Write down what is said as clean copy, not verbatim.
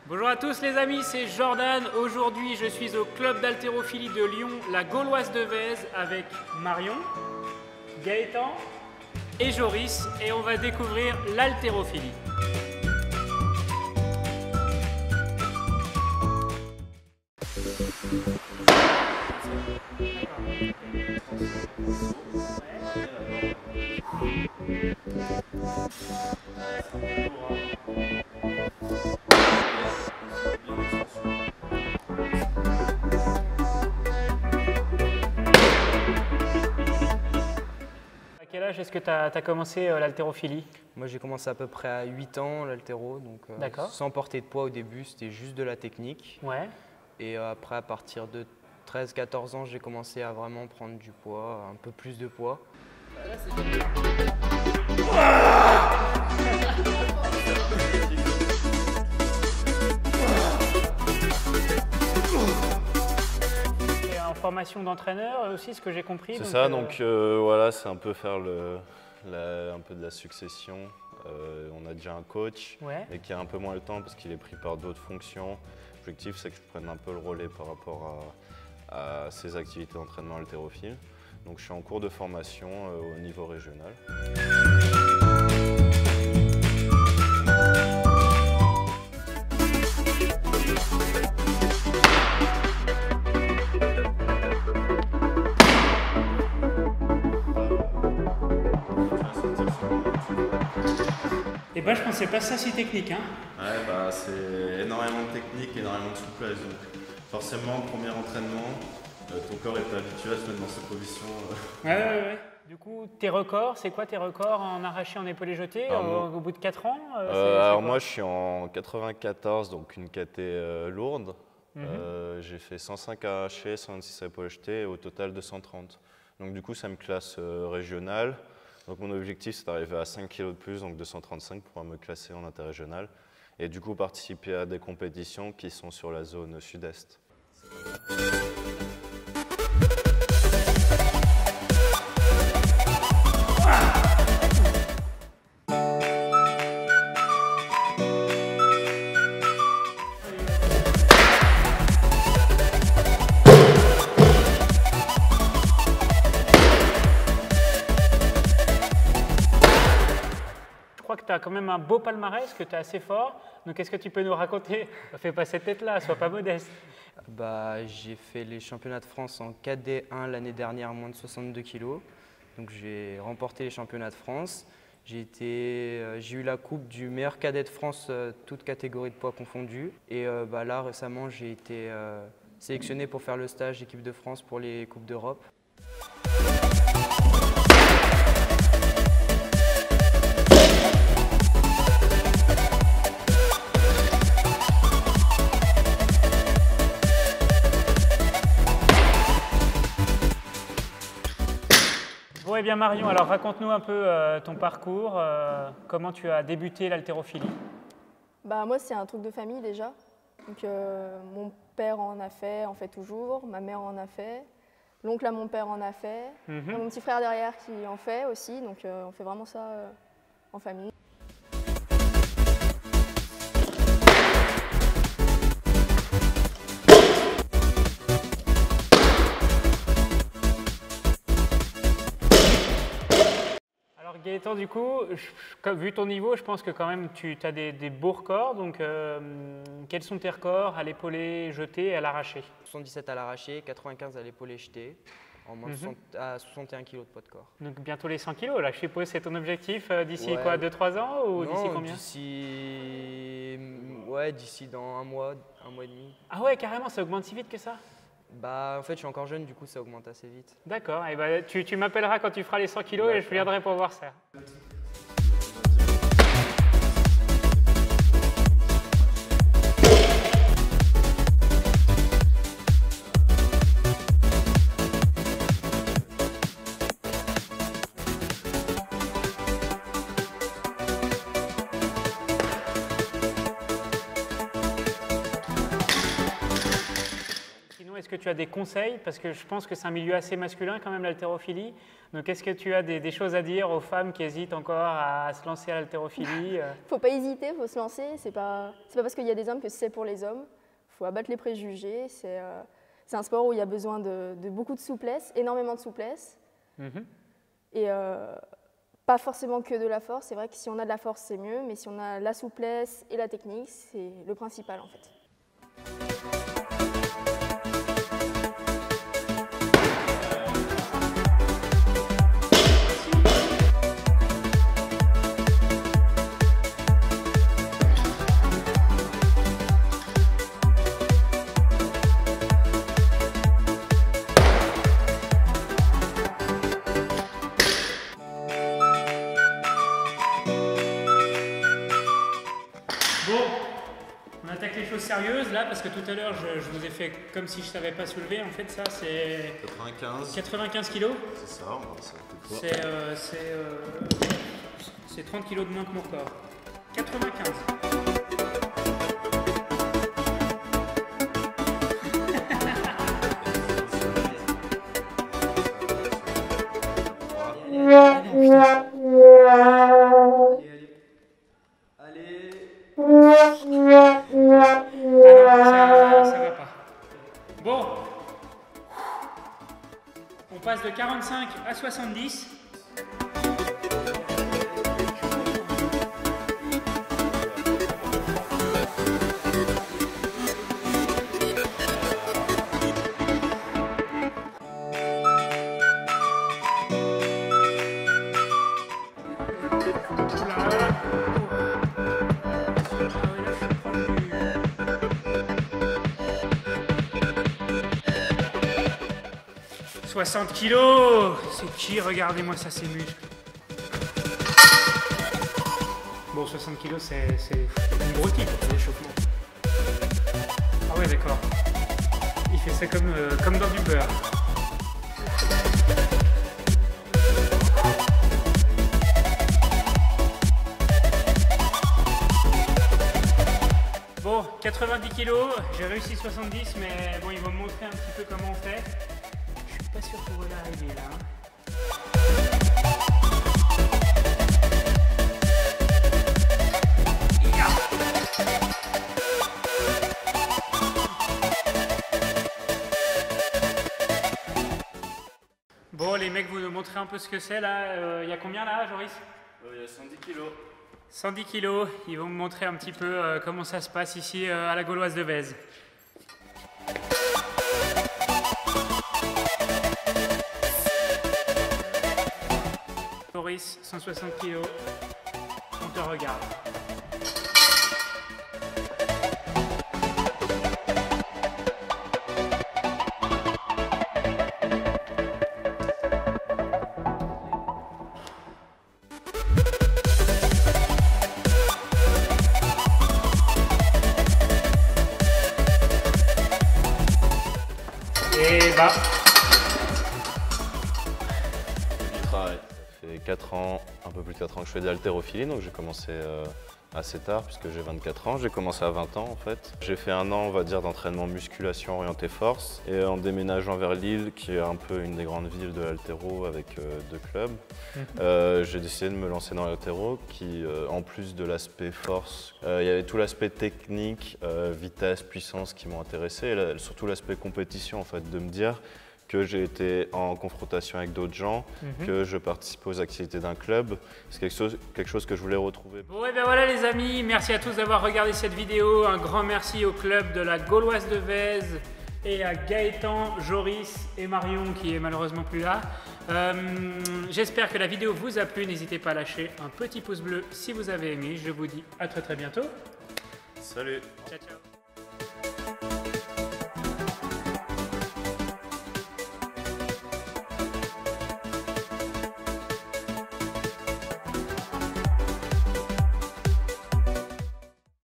Bonjour à tous les amis, c'est Jordan. Aujourd'hui, je suis au club d'haltérophilie de Lyon, la Gauloise de Vèze, avec Marion, Gaëtan et Joris, et on va découvrir l'haltérophilie. À quel âge est-ce que tu as commencé l'haltérophilie? Moi j'ai commencé à peu près à 8 ans l'haltéro, donc D'accord. sans porter de poids au début, c'était juste de la technique. Ouais. Et après à partir de 13-14 ans j'ai commencé à vraiment prendre du poids, un peu plus de poids. Et en formation d'entraîneur aussi, ce que j'ai compris. C'est ça, donc voilà, c'est un peu faire un peu de la succession. On a déjà un coach, Ouais. mais qui a un peu moins le temps parce qu'il est pris par d'autres fonctions. L'objectif, c'est que je prenne un peu le relais par rapport à ces activités d'entraînement haltérophile. Donc je suis en cours de formation au niveau régional. Et ben, je pensais pas ça si technique, hein. Ouais, bah, c'est énormément de technique, énormément de souplesse. Donc forcément, premier entraînement, ton corps est pas habitué à se mettre dans cette position. Ouais. Du coup, tes records, c'est quoi tes records en arraché, en épaulé jeté au bout de 4 ans Alors moi, je suis en 94, donc une KT lourde. J'ai fait 105 arrachés, 126 à épaulé jeté et au total 230. Donc du coup, ça me classe régional. Donc mon objectif, c'est d'arriver à 5 kg de plus, donc 235 pour me classer en interrégional. Et du coup, participer à des compétitions qui sont sur la zone sud-est. Je crois que tu as quand même un beau palmarès, que tu es assez fort. Donc, est-ce que tu peux nous raconter? Fais pas cette tête-là, sois pas modeste. Bah, j'ai fait les championnats de France en KD1 l'année dernière, moins de 62 kg. Donc j'ai remporté les championnats de France. J'ai eu la coupe du meilleur cadet de France, toutes catégories de poids confondues. Et là récemment, j'ai été sélectionné pour faire le stage équipe de France pour les Coupes d'Europe. Bon, et bien Marion, alors raconte-nous un peu ton parcours, comment tu as débuté l'haltérophilie. Bah, moi, c'est un truc de famille déjà. Donc, mon père en fait toujours, ma mère en a fait, l'oncle à mon père en a fait, mon petit frère derrière qui en fait aussi, donc on fait vraiment ça en famille. Alors Gaëtan, du coup, vu ton niveau, je pense que quand même tu as des beaux records. Donc, quels sont tes records à l'épaulé jeté et à l'arraché? 77 à l'arraché, 95 à l'épaulé jeté, en moins de 61 kg de poids de corps. Donc bientôt les 100 kilos, là, je suppose c'est ton objectif d'ici Ouais. quoi, 2-3 ans ou d'ici Non, combien? d'ici dans un mois et demi. Ah ouais, carrément, ça augmente si vite que ça? Bah, en fait, je suis encore jeune, du coup, ça augmente assez vite. D'accord, et bah, tu m'appelleras quand tu feras les 100 kilos et je viendrai pour voir ça. que tu as des conseils? Parce que je pense que c'est un milieu assez masculin quand même, l'haltérophilie. Donc est-ce que tu as des choses à dire aux femmes qui hésitent encore à se lancer à l'haltérophilie? Faut pas hésiter, faut se lancer. C'est pas parce qu'il y a des hommes que c'est pour les hommes. Faut abattre les préjugés. C'est un sport où il y a besoin de beaucoup de souplesse, énormément de souplesse. Et pas forcément que de la force. C'est vrai que si on a de la force, c'est mieux. Mais si on a la souplesse et la technique, c'est le principal en fait. Bon, on attaque les choses sérieuses là parce que tout à l'heure je vous ai fait comme si je ne savais pas soulever. En fait, ça c'est 95 kilos. C'est ça, on va voir ça. C'est 30 kilos de moins que mon corps. 95. Ça va pas. Bon, on passe de 45 à 70. « 60 kilos. C'est qui? Regardez-moi ça, ces muscles. Bon, 60 kilos, c'est une gros type pour l'échauffement. Ah ouais, d'accord. Il fait ça comme dans du beurre. Bon, 90 kilos, j'ai réussi 70, mais bon, ils vont me montrer un petit peu comment on fait. Je suis pas sûr qu'on va y arriver là. Bon, les mecs, vous nous montrez un peu ce que c'est là. Il y a combien là, Joris? Il y a 110 kilos. 110 kilos. Ils vont me montrer un petit peu comment ça se passe ici à la Gauloise de Vèze. Joris, 160 kilos. On te regarde. Et bah. Du travail. Ça fait 4 ans, un peu plus de 4 ans que je fais de l'haltérophilie, donc j'ai commencé assez tard puisque j'ai 24 ans. J'ai commencé à 20 ans en fait. J'ai fait un an, on va dire, d'entraînement musculation orienté force et en déménageant vers Lille, qui est un peu une des grandes villes de l'haltéro avec 2 clubs, j'ai décidé de me lancer dans l'haltéro qui, en plus de l'aspect force, il y avait tout l'aspect technique, vitesse, puissance qui m'ont intéressé et surtout l'aspect compétition en fait, de me dire que j'ai été en confrontation avec d'autres gens, que je participe aux activités d'un club. C'est quelque chose que je voulais retrouver. Bon, et bien voilà les amis, merci à tous d'avoir regardé cette vidéo. Un grand merci au club de la Gauloise de Vèze et à Gaëtan, Joris et Marion qui est malheureusement plus là. J'espère que la vidéo vous a plu. N'hésitez pas à lâcher un petit pouce bleu si vous avez aimé. Je vous dis à très bientôt. Salut! Ciao, ciao!